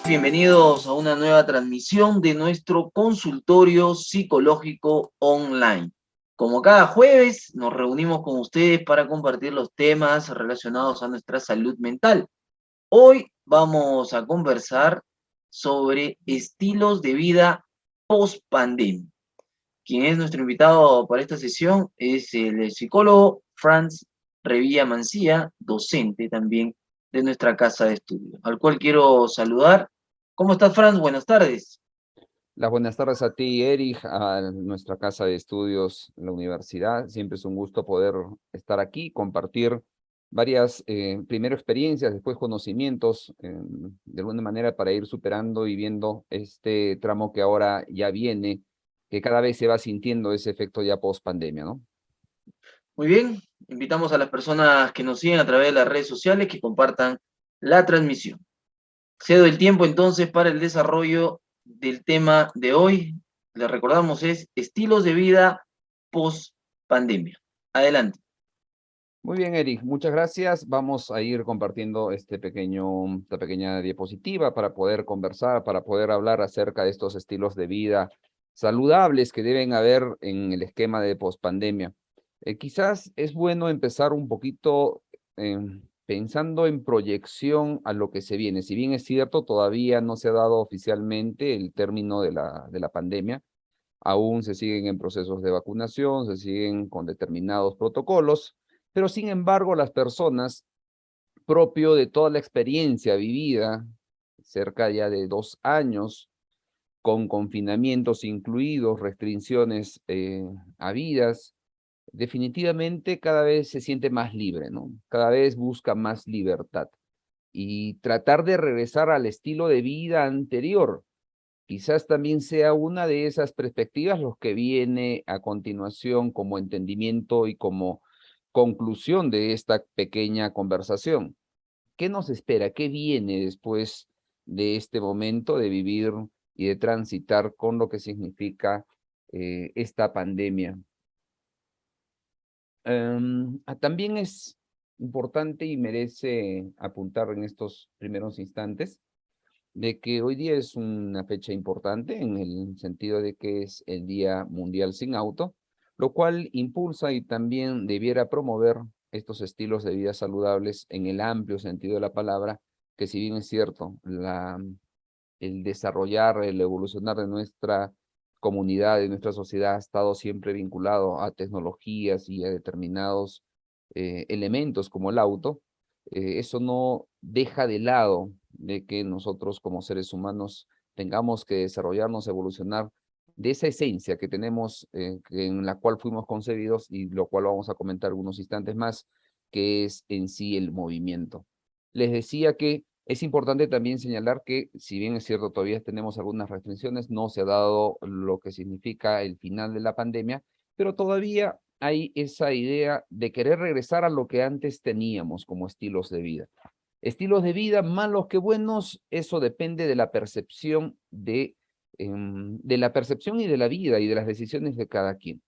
Bienvenidos a una nueva transmisión de nuestro consultorio psicológico online. Como cada jueves, nos reunimos con ustedes para compartir los temas relacionados a nuestra salud mental. Hoy vamos a conversar sobre estilos de vida post pandemia. Quien es nuestro invitado para esta sesión es el psicólogo Franz Revilla Mancía, docente también de nuestra casa de estudio, al cual quiero saludar. ¿Cómo estás, Franz? Buenas tardes. Las buenas tardes a ti, Erich, a nuestra casa de estudios, la universidad. Siempre es un gusto poder estar aquí, compartir varias, primero experiencias, después conocimientos, de alguna manera para ir superando y viendo este tramo que ahora ya viene, que cada vez se va sintiendo ese efecto ya post pandemia, ¿no? Muy bien, invitamos a las personas que nos siguen a través de las redes sociales que compartan la transmisión. Cedo el tiempo entonces para el desarrollo del tema de hoy. Les recordamos, es estilos de vida post pandemia. Adelante. Muy bien, Eric, muchas gracias. Vamos a ir compartiendo esta pequeña diapositiva para poder conversar, para poder hablar acerca de estos estilos de vida saludables que deben haber en el esquema de pospandemia. Quizás es bueno empezar un poquito pensando en proyección a lo que se viene. Si bien es cierto, todavía no se ha dado oficialmente el término de la pandemia, aún se siguen en procesos de vacunación, se siguen con determinados protocolos, pero sin embargo las personas, propio de toda la experiencia vivida, cerca ya de 2 años, con confinamientos incluidos, restricciones habidas, definitivamente cada vez se siente más libre, ¿no? Cada vez busca más libertad y tratar de regresar al estilo de vida anterior. Quizás también sea una de esas perspectivas los que viene a continuación como entendimiento y como conclusión de esta pequeña conversación. ¿Qué nos espera? ¿Qué viene después de este momento de vivir y de transitar con lo que significa esta pandemia? También es importante y merece apuntar en estos primeros instantes de que hoy día es una fecha importante en el sentido de que es el Día Mundial Sin Auto, lo cual impulsa y también debiera promover estos estilos de vida saludables en el amplio sentido de la palabra, que si bien es cierto, el desarrollar, el evolucionar de nuestra comunidad, de nuestra sociedad, ha estado siempre vinculado a tecnologías y a determinados elementos como el auto, eso no deja de lado de que nosotros como seres humanos tengamos que desarrollarnos, evolucionar de esa esencia que tenemos, en la cual fuimos concebidos y lo cual vamos a comentar unos instantes más, que es en sí el movimiento. Les decía que es importante también señalar que, si bien es cierto, todavía tenemos algunas restricciones, no se ha dado lo que significa el final de la pandemia, pero todavía hay esa idea de querer regresar a lo que antes teníamos como estilos de vida. Estilos de vida, malos que buenos, eso depende de la percepción de la percepción y de la vida y de las decisiones de cada quien.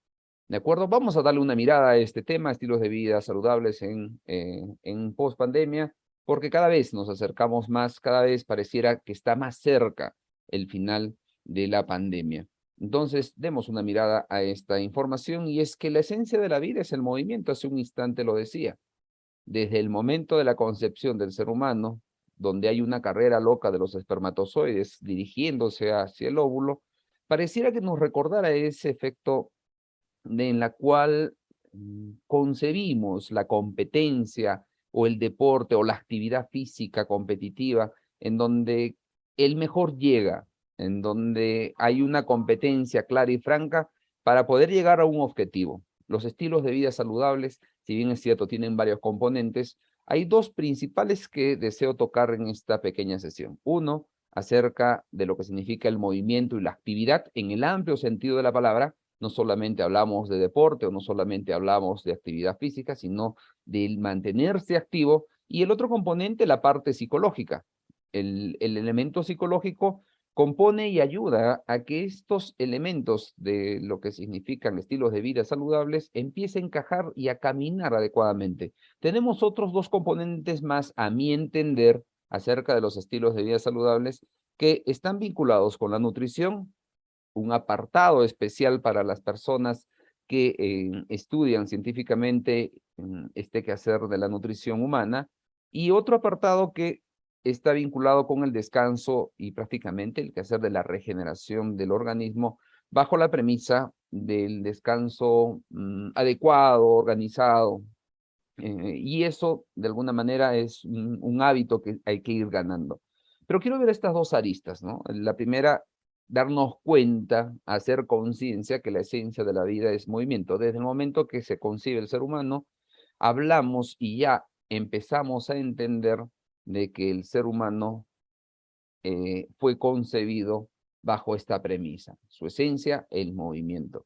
¿De acuerdo? Vamos a darle una mirada a este tema, estilos de vida saludables en post-pandemia, porque cada vez nos acercamos más, cada vez pareciera que está más cerca el final de la pandemia. Entonces, demos una mirada a esta información y es que la esencia de la vida es el movimiento, hace un instante lo decía. Desde el momento de la concepción del ser humano, donde hay una carrera loca de los espermatozoides dirigiéndose hacia el óvulo, pareciera que nos recordara ese efecto en la cual concebimos la competencia o el deporte o la actividad física competitiva en donde el mejor llega, en donde hay una competencia clara y franca para poder llegar a un objetivo. Los estilos de vida saludables, si bien es cierto, tienen varios componentes, hay dos principales que deseo tocar en esta pequeña sesión. Uno, acerca de lo que significa el movimiento y la actividad en el amplio sentido de la palabra. No solamente hablamos de deporte o no solamente hablamos de actividad física, sino de mantenerse activo. Y el otro componente, la parte psicológica. El elemento psicológico compone y ayuda a que estos elementos de lo que significan estilos de vida saludables empiecen a encajar y a caminar adecuadamente. Tenemos otros dos componentes más, a mi entender, acerca de los estilos de vida saludables, que están vinculados con la nutrición, un apartado especial para las personas que estudian científicamente este quehacer de la nutrición humana, y otro apartado que está vinculado con el descanso y prácticamente el quehacer de la regeneración del organismo bajo la premisa del descanso adecuado, organizado, y eso de alguna manera es un hábito que hay que ir ganando. Pero quiero ver estas dos aristas, ¿no? La primera, darnos cuenta, hacer conciencia que la esencia de la vida es movimiento. Desde el momento que se concibe el ser humano, hablamos y ya empezamos a entender de que el ser humano fue concebido bajo esta premisa. Su esencia, el movimiento.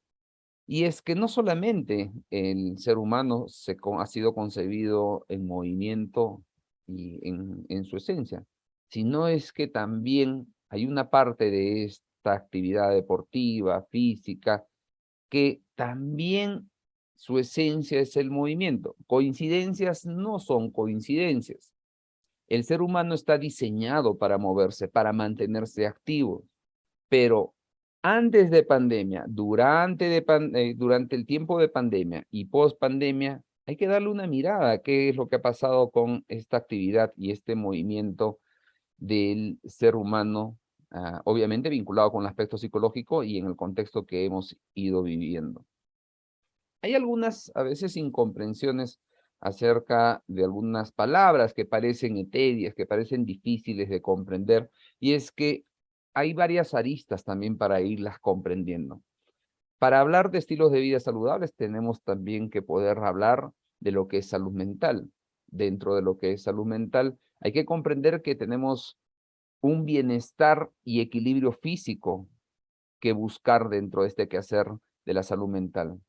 Y es que no solamente el ser humano ha sido concebido en movimiento y en su esencia, sino es que también hay una parte de esta actividad deportiva, física, que también su esencia es el movimiento. Coincidencias no son coincidencias. El ser humano está diseñado para moverse, para mantenerse activo, pero antes de pandemia, durante el tiempo de pandemia y post pandemia, hay que darle una mirada a qué es lo que ha pasado con esta actividad y este movimiento del ser humano, obviamente vinculado con el aspecto psicológico y en el contexto que hemos ido viviendo. Hay algunas, a veces, incomprensiones acerca de algunas palabras que parecen etéreas, que parecen difíciles de comprender, y es que hay varias aristas también para irlas comprendiendo. Para hablar de estilos de vida saludables, tenemos también que poder hablar de lo que es salud mental. Dentro de lo que es salud mental, hay que comprender que tenemos un bienestar y equilibrio físico que buscar dentro de este quehacer de la salud mental.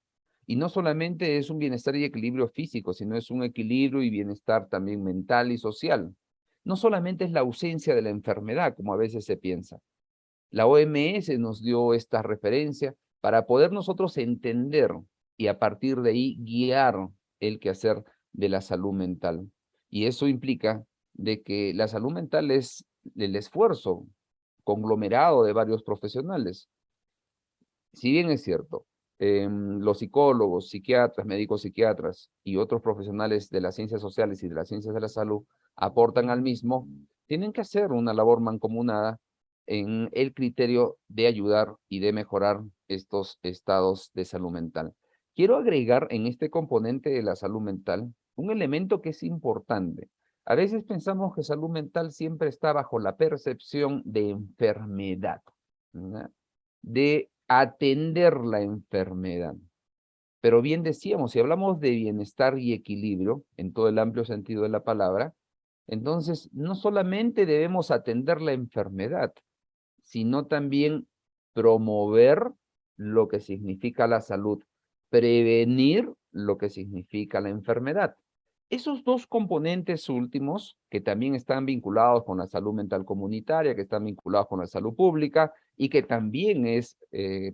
Y no solamente es un bienestar y equilibrio físico, sino es un equilibrio y bienestar también mental y social. No solamente es la ausencia de la enfermedad, como a veces se piensa. La OMS nos dio esta referencia para poder nosotros entender y a partir de ahí guiar el quehacer de la salud mental. Y eso implica de que la salud mental es el esfuerzo conglomerado de varios profesionales. Si bien es cierto, los psicólogos, psiquiatras, médicos psiquiatras y otros profesionales de las ciencias sociales y de las ciencias de la salud aportan al mismo, tienen que hacer una labor mancomunada en el criterio de ayudar y de mejorar estos estados de salud mental. Quiero agregar en este componente de la salud mental un elemento que es importante. A veces pensamos que salud mental siempre está bajo la percepción de enfermedad, ¿verdad? De atender la enfermedad. Pero bien decíamos, si hablamos de bienestar y equilibrio, en todo el amplio sentido de la palabra, entonces no solamente debemos atender la enfermedad, sino también promover lo que significa la salud, prevenir lo que significa la enfermedad. Esos dos componentes últimos, que también están vinculados con la salud mental comunitaria, que están vinculados con la salud pública y que también es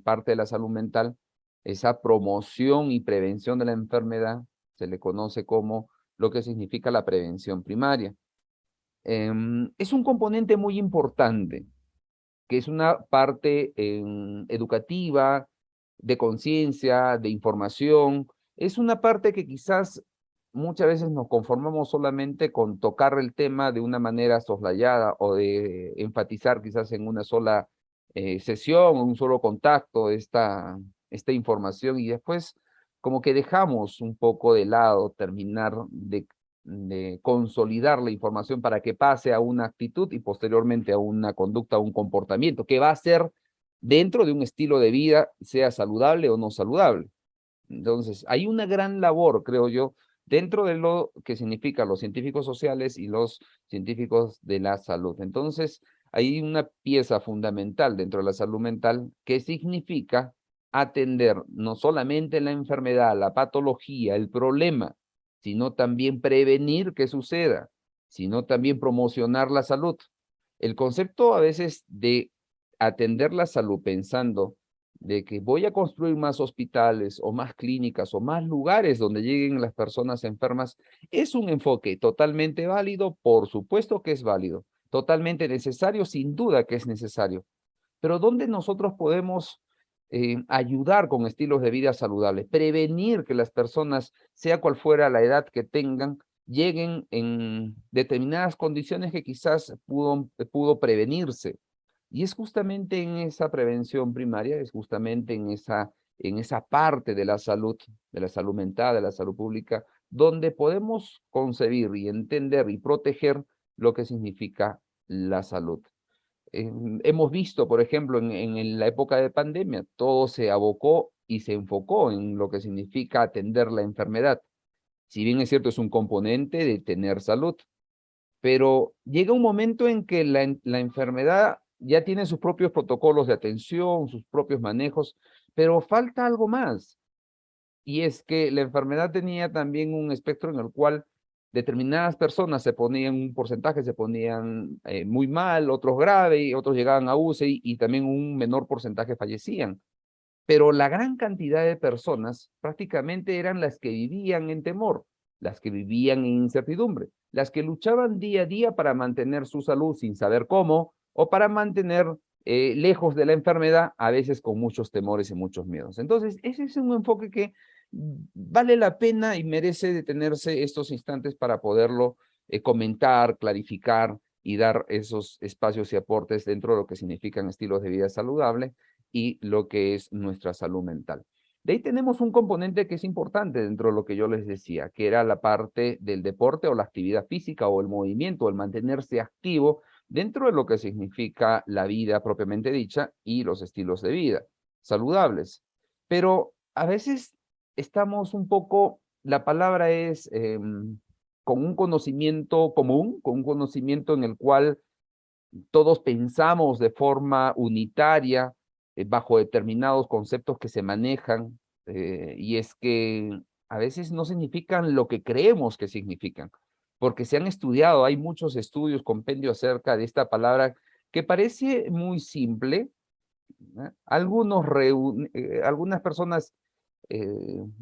parte de la salud mental, esa promoción y prevención de la enfermedad, se le conoce como lo que significa la prevención primaria. Es un componente muy importante, que es una parte educativa, de conciencia, de información. Es una parte que quizás muchas veces nos conformamos solamente con tocar el tema de una manera soslayada o de enfatizar quizás en una sola sesión o un solo contacto esta información, y después como que dejamos un poco de lado terminar de consolidar la información para que pase a una actitud y posteriormente a una conducta, a un comportamiento, que va a ser dentro de un estilo de vida, sea saludable o no saludable. Entonces, hay una gran labor, creo yo, dentro de lo que significan los científicos sociales y los científicos de la salud. Entonces, hay una pieza fundamental dentro de la salud mental que significa atender no solamente la enfermedad, la patología, el problema, sino también prevenir que suceda, sino también promocionar la salud. El concepto a veces de atender la salud pensando de que voy a construir más hospitales o más clínicas o más lugares donde lleguen las personas enfermas, es un enfoque totalmente válido, por supuesto que es válido, totalmente necesario, sin duda que es necesario. Pero ¿dónde nosotros podemos ayudar con estilos de vida saludables? Prevenir que las personas, sea cual fuera la edad que tengan, lleguen en determinadas condiciones que quizás pudo prevenirse. Y es justamente en esa prevención primaria, es justamente en esa parte de la salud mental, de la salud pública, donde podemos concebir y entender y proteger lo que significa la salud. Hemos visto, por ejemplo, en la época de pandemia, todo se abocó y se enfocó en lo que significa atender la enfermedad. Si bien es cierto, es un componente de tener salud, pero llega un momento en que la enfermedad ya tiene sus propios protocolos de atención, sus propios manejos, pero falta algo más. Y es que la enfermedad tenía también un espectro en el cual determinadas personas se ponían, un porcentaje se ponían muy mal, otros grave, y otros llegaban a UCI y también un menor porcentaje fallecían. Pero la gran cantidad de personas prácticamente eran las que vivían en temor, las que vivían en incertidumbre, las que luchaban día a día para mantener su salud sin saber cómo, o para mantener lejos de la enfermedad, a veces con muchos temores y muchos miedos. Entonces, ese es un enfoque que vale la pena y merece detenerse estos instantes para poderlo comentar, clarificar y dar esos espacios y aportes dentro de lo que significan estilos de vida saludable y lo que es nuestra salud mental. De ahí tenemos un componente que es importante dentro de lo que yo les decía, que era la parte del deporte o la actividad física o el movimiento, el mantenerse activo dentro de lo que significa la vida propiamente dicha y los estilos de vida saludables. Pero a veces estamos un poco, la palabra es con un conocimiento común, con un conocimiento en el cual todos pensamos de forma unitaria, bajo determinados conceptos que se manejan, y es que a veces no significan lo que creemos que significan, porque se han estudiado, hay muchos estudios, compendios acerca de esta palabra que parece muy simple, ¿no? Algunas personas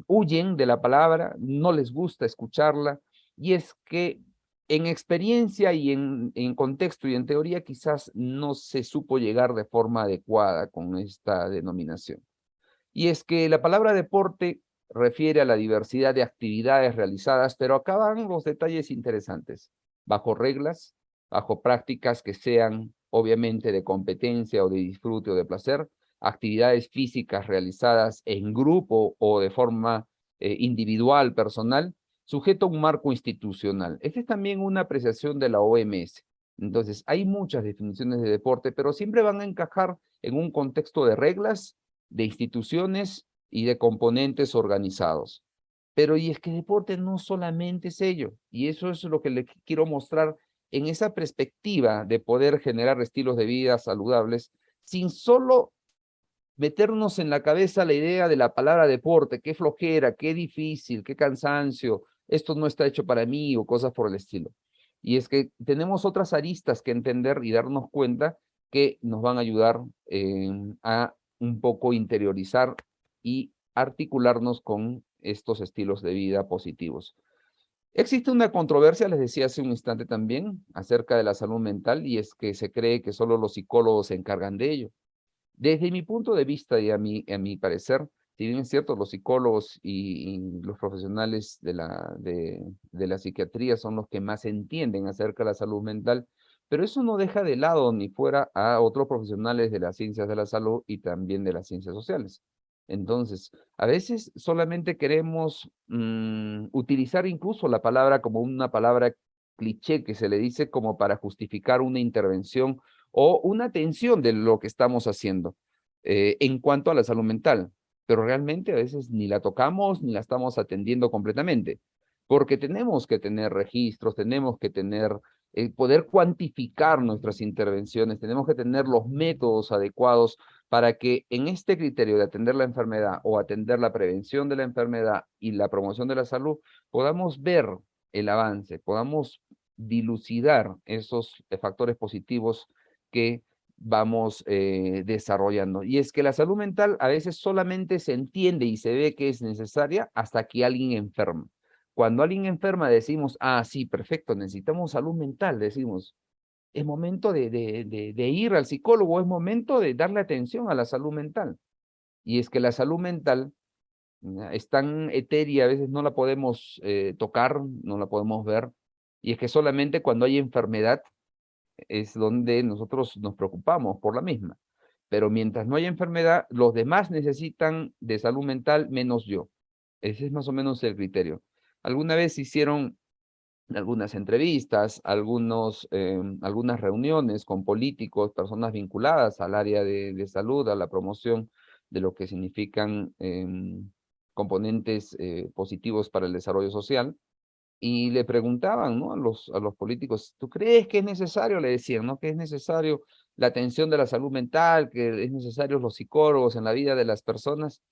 huyen de la palabra, no les gusta escucharla, y es que en experiencia y en contexto y en teoría quizás no se supo llegar de forma adecuada con esta denominación. Y es que la palabra deporte refiere a la diversidad de actividades realizadas, pero acá van los detalles interesantes, bajo reglas, bajo prácticas que sean obviamente de competencia o de disfrute o de placer, actividades físicas realizadas en grupo o de forma individual, personal, sujeto a un marco institucional. Esta es también una apreciación de la OMS. Entonces, hay muchas definiciones de deporte, pero siempre van a encajar en un contexto de reglas, de instituciones y de componentes organizados. Pero y es que deporte no solamente es ello, y eso es lo que le quiero mostrar en esa perspectiva de poder generar estilos de vida saludables, sin solo meternos en la cabeza la idea de la palabra deporte, qué flojera, qué difícil, qué cansancio, esto no está hecho para mí o cosas por el estilo. Y es que tenemos otras aristas que entender y darnos cuenta que nos van a ayudar a un poco interiorizar y articularnos con estos estilos de vida positivos. Existe una controversia, les decía hace un instante también, acerca de la salud mental, y es que se cree que solo los psicólogos se encargan de ello. Desde mi punto de vista y a mi parecer, si bien es cierto, los psicólogos y los profesionales de la psiquiatría son los que más entienden acerca de la salud mental, pero eso no deja de lado ni fuera a otros profesionales de las ciencias de la salud y también de las ciencias sociales. Entonces, a veces solamente queremos utilizar incluso la palabra como una palabra cliché que se le dice como para justificar una intervención o una atención de lo que estamos haciendo en cuanto a la salud mental, pero realmente a veces ni la tocamos ni la estamos atendiendo completamente, porque tenemos que tener registros, tenemos que tener, poder cuantificar nuestras intervenciones, tenemos que tener los métodos adecuados para que en este criterio de atender la enfermedad o atender la prevención de la enfermedad y la promoción de la salud, podamos ver el avance, podamos dilucidar esos factores positivos que vamos desarrollando. Y es que la salud mental a veces solamente se entiende y se ve que es necesaria hasta que alguien enferma. Cuando alguien enferma decimos, ah, sí, perfecto, necesitamos salud mental, decimos. es momento de ir al psicólogo, es momento de darle atención a la salud mental. Y es que la salud mental es tan etérea, a veces no la podemos tocar, no la podemos ver, y es que solamente cuando hay enfermedad es donde nosotros nos preocupamos por la misma. Pero mientras no haya enfermedad, los demás necesitan de salud mental menos yo. Ese es más o menos el criterio. Alguna vez hicieron algunas entrevistas, algunas reuniones con políticos, personas vinculadas al área de salud, a la promoción de lo que significan componentes positivos para el desarrollo social, y le preguntaban, ¿no? A los políticos, ¿tú crees que es necesario? Le decían, ¿no? Que es necesario la atención de la salud mental, que es necesario los psicólogos en la vida de las personas.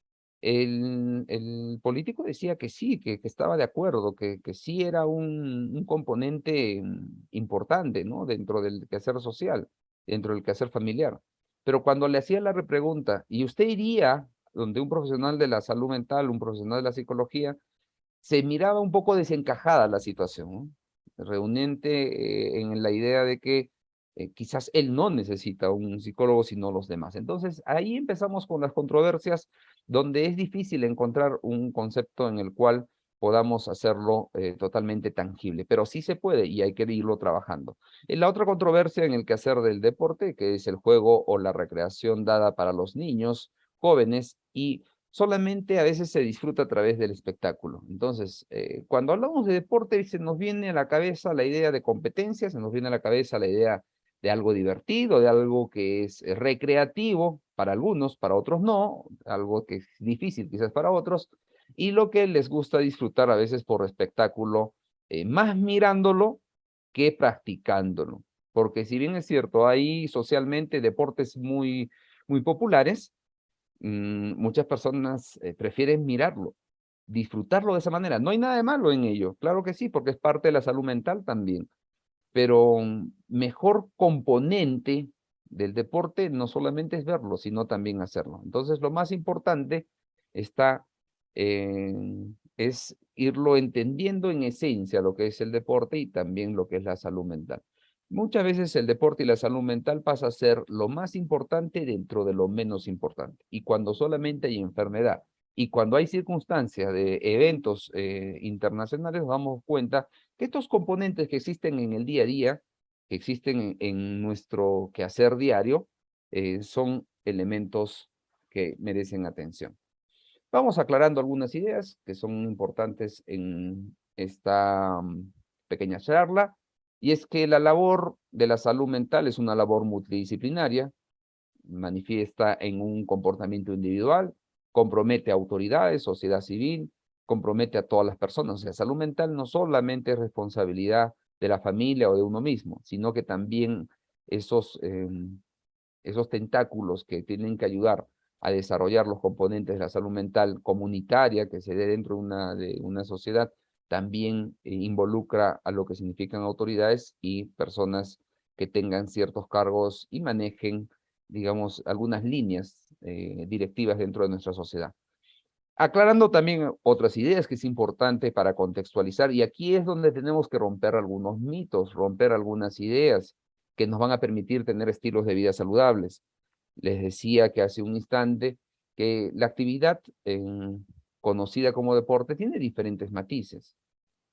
El político decía que sí, que estaba de acuerdo, que sí era un componente importante, ¿no? Dentro del quehacer social, dentro del quehacer familiar. Pero cuando le hacía la repregunta, ¿y usted iría donde un profesional de la salud mental, un profesional de la psicología, se miraba un poco desencajada la situación, ¿no? Reunente en la idea de que quizás él no necesita un psicólogo, sino los demás. Entonces, ahí empezamos con las controversias, donde es difícil encontrar un concepto en el cual podamos hacerlo totalmente tangible, pero sí se puede y hay que irlo trabajando. La otra controversia en el quehacer del deporte, que es el juego o la recreación dada para los niños, jóvenes y solamente a veces se disfruta a través del espectáculo. Entonces, cuando hablamos de deporte, se nos viene a la cabeza la idea de competencia, se nos viene a la cabeza la idea de algo divertido, de algo que es recreativo para algunos, para otros no, algo que es difícil quizás para otros, y lo que les gusta disfrutar a veces por espectáculo, más mirándolo que practicándolo. Porque si bien es cierto, hay socialmente deportes muy populares, muchas personas prefieren mirarlo, disfrutarlo de esa manera. No hay nada de malo en ello, claro que sí, porque es parte de la salud mental también, pero mejor componente del deporte no solamente es verlo, sino también hacerlo. Entonces, lo más importante está es irlo entendiendo en esencia lo que es el deporte y también lo que es la salud mental. Muchas veces el deporte y la salud mental pasa a ser lo más importante dentro de lo menos importante. Y cuando solamente hay enfermedad y cuando hay circunstancias de eventos internacionales, nos damos cuenta que estos componentes que existen en el día a día, que existen en nuestro quehacer diario, son elementos que merecen atención. Vamos aclarando algunas ideas que son importantes en esta pequeña charla, y es que la labor de la salud mental es una labor multidisciplinaria, manifiesta en un comportamiento individual, compromete a autoridades, sociedad civil, compromete a todas las personas. O sea, salud mental no solamente es responsabilidad de la familia o de uno mismo, sino que también esos, esos tentáculos que tienen que ayudar a desarrollar los componentes de la salud mental comunitaria que se dé dentro de una sociedad, también involucra a lo que significan autoridades y personas que tengan ciertos cargos y manejen, digamos, algunas líneas directivas dentro de nuestra sociedad. Aclarando también otras ideas que es importante para contextualizar, y aquí es donde tenemos que romper algunos mitos, romper algunas ideas que nos van a permitir tener estilos de vida saludables. Les decía que hace un instante que la actividad conocida como deporte tiene diferentes matices.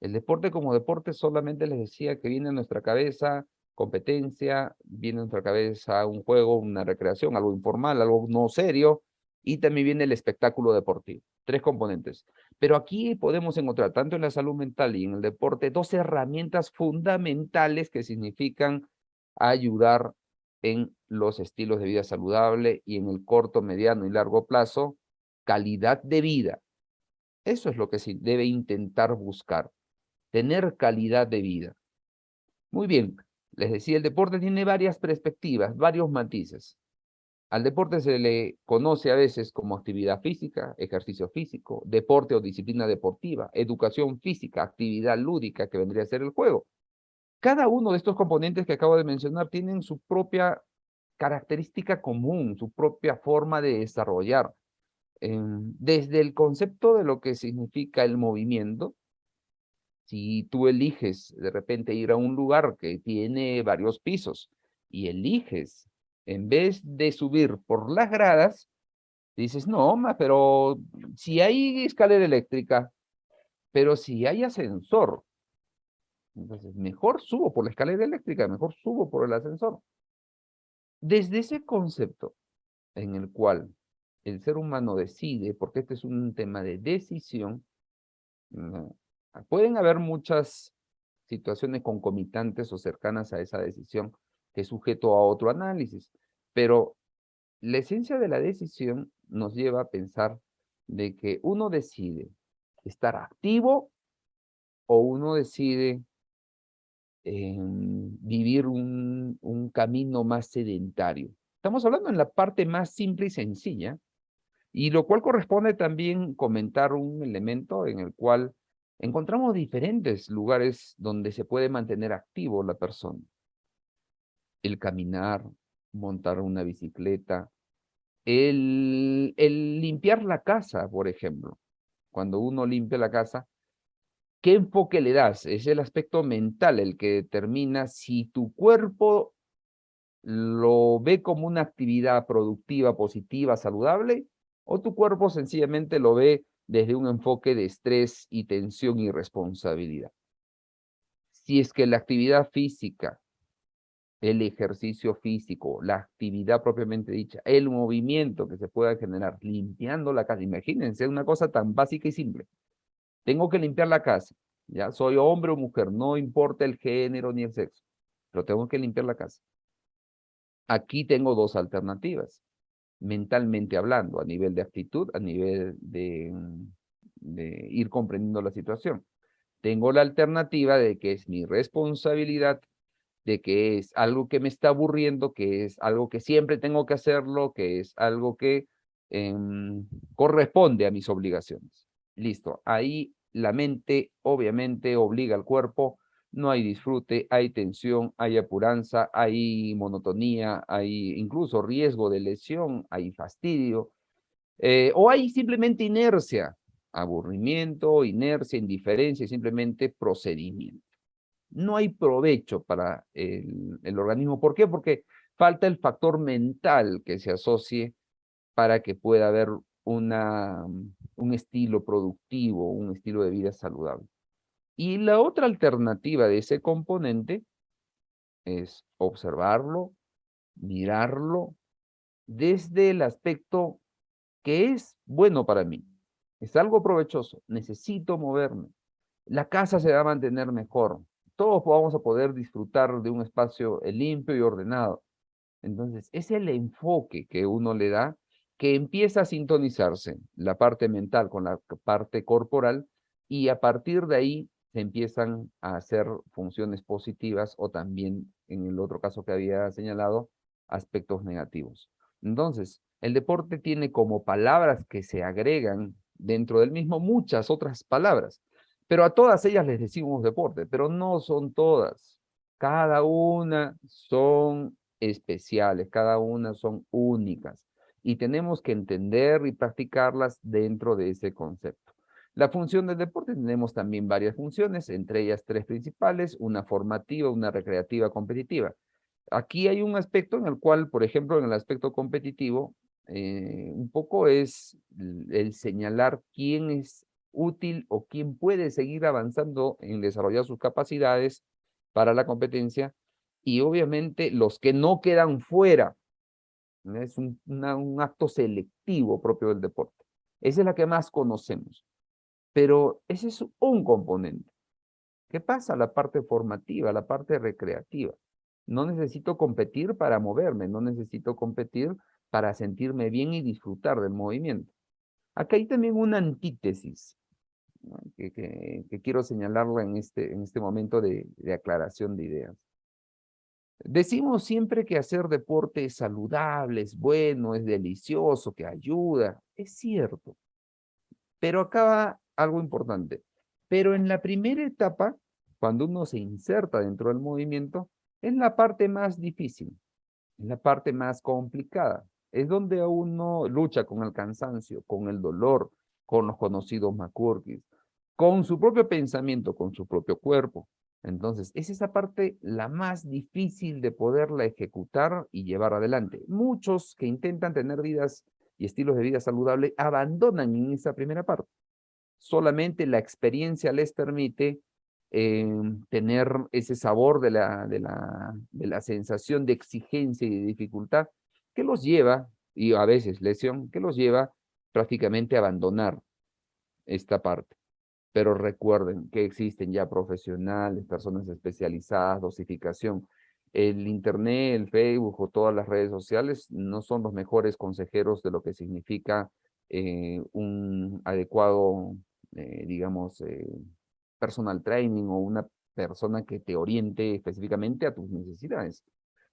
El deporte como deporte solamente les decía que viene a nuestra cabeza competencia, viene a nuestra cabeza un juego, una recreación, algo informal, algo no serio, y también viene el espectáculo deportivo. Tres componentes. Pero aquí podemos encontrar, tanto en la salud mental y en el deporte, dos herramientas fundamentales que significan ayudar en los estilos de vida saludable y en el corto, mediano y largo plazo, calidad de vida. Eso es lo que se debe intentar buscar, tener calidad de vida. Muy bien, les decía, el deporte tiene varias perspectivas, varios matices. Al deporte se le conoce a veces como actividad física, ejercicio físico, deporte o disciplina deportiva, educación física, actividad lúdica, que vendría a ser el juego. Cada uno de estos componentes que acabo de mencionar tienen su propia característica común, su propia forma de desarrollar. Desde el concepto de lo que significa el movimiento, Si tú eliges de repente ir a un lugar que tiene varios pisos y eliges, en vez de subir por las gradas, dices, no, pero si hay escalera eléctrica, pero si hay ascensor, entonces mejor subo por la escalera eléctrica, mejor subo por el ascensor. Desde ese concepto en el cual el ser humano decide, porque este es un tema de decisión, ¿no? Pueden haber muchas situaciones concomitantes o cercanas a esa decisión que es sujeto a otro análisis, pero la esencia de la decisión nos lleva a pensar de que uno decide estar activo o uno decide vivir un camino más sedentario. Estamos hablando en la parte más simple y sencilla, y lo cual corresponde también comentar un elemento en el cual encontramos diferentes lugares donde se puede mantener activo la persona. El caminar, montar una bicicleta, el limpiar la casa, por ejemplo. Cuando uno limpia la casa, ¿qué enfoque le das? Es el aspecto mental el que determina si tu cuerpo lo ve como una actividad productiva, positiva, saludable, o tu cuerpo sencillamente lo ve desde un enfoque de estrés y tensión y responsabilidad. Si es que la actividad física, el ejercicio físico, la actividad propiamente dicha, el movimiento que se pueda generar limpiando la casa, imagínense una cosa tan básica y simple. Tengo que limpiar la casa, ya soy hombre o mujer, no importa el género ni el sexo, pero tengo que limpiar la casa. Aquí tengo dos alternativas, mentalmente hablando, a nivel de actitud, a nivel de ir comprendiendo la situación. Tengo la alternativa de que es mi responsabilidad, de que es algo que me está aburriendo, que es algo que siempre tengo que hacerlo, que es algo que corresponde a mis obligaciones. Listo, ahí la mente obviamente obliga al cuerpo, no hay disfrute, hay tensión, hay apuranza, hay monotonía, hay incluso riesgo de lesión, hay fastidio, o hay simplemente inercia, aburrimiento, inercia, indiferencia, simplemente procedimiento. No hay provecho para el organismo. ¿Por qué? Porque falta el factor mental que se asocie para que pueda haber un estilo productivo, un estilo de vida saludable. Y la otra alternativa de ese componente es observarlo, mirarlo desde el aspecto que es bueno para mí. Es algo provechoso. Necesito moverme. La casa se va a mantener mejor. Todos vamos a poder disfrutar de un espacio limpio y ordenado. Entonces, es el enfoque que uno le da que empieza a sintonizarse la parte mental con la parte corporal y a partir de ahí se empiezan a hacer funciones positivas o también, en el otro caso que había señalado, aspectos negativos. Entonces, el deporte tiene como palabras que se agregan dentro del mismo muchas otras palabras, pero a todas ellas les decimos deporte, pero no son todas. Cada una son especiales, cada una son únicas y tenemos que entender y practicarlas dentro de ese concepto. La función del deporte tenemos también varias funciones, entre ellas tres principales, una formativa, una recreativa, competitiva. Aquí hay un aspecto en el cual, por ejemplo, en el aspecto competitivo, un poco es el señalar quién es útil o quién puede seguir avanzando en desarrollar sus capacidades para la competencia y obviamente los que no quedan fuera. Es un acto selectivo propio del deporte. Esa es la que más conocemos, pero ese es un componente. ¿Qué pasa? La parte formativa, la parte recreativa. No necesito competir para moverme, no necesito competir para sentirme bien y disfrutar del movimiento. Acá hay también una antítesis, ¿no? que quiero señalarla en este momento de aclaración de ideas. Decimos siempre que hacer deporte es saludable, es bueno, es delicioso, que ayuda. Es cierto, pero acá va algo importante. Pero en la primera etapa, cuando uno se inserta dentro del movimiento, es la parte más difícil, es la parte más complicada. Es donde uno lucha con el cansancio, con el dolor, con los conocidos McCurkys. con su propio pensamiento, con su propio cuerpo. Entonces, es esa parte la más difícil de poderla ejecutar y llevar adelante. Muchos que intentan tener vidas y estilos de vida saludable abandonan en esa primera parte. Solamente la experiencia les permite tener ese sabor de la sensación de exigencia y de dificultad que los lleva, y a veces lesión, que los lleva prácticamente a abandonar esta parte. Pero recuerden que existen ya profesionales, personas especializadas, dosificación. El Internet, el Facebook o todas las redes sociales no son los mejores consejeros de lo que significa un adecuado, digamos, personal training o una persona que te oriente específicamente a tus necesidades.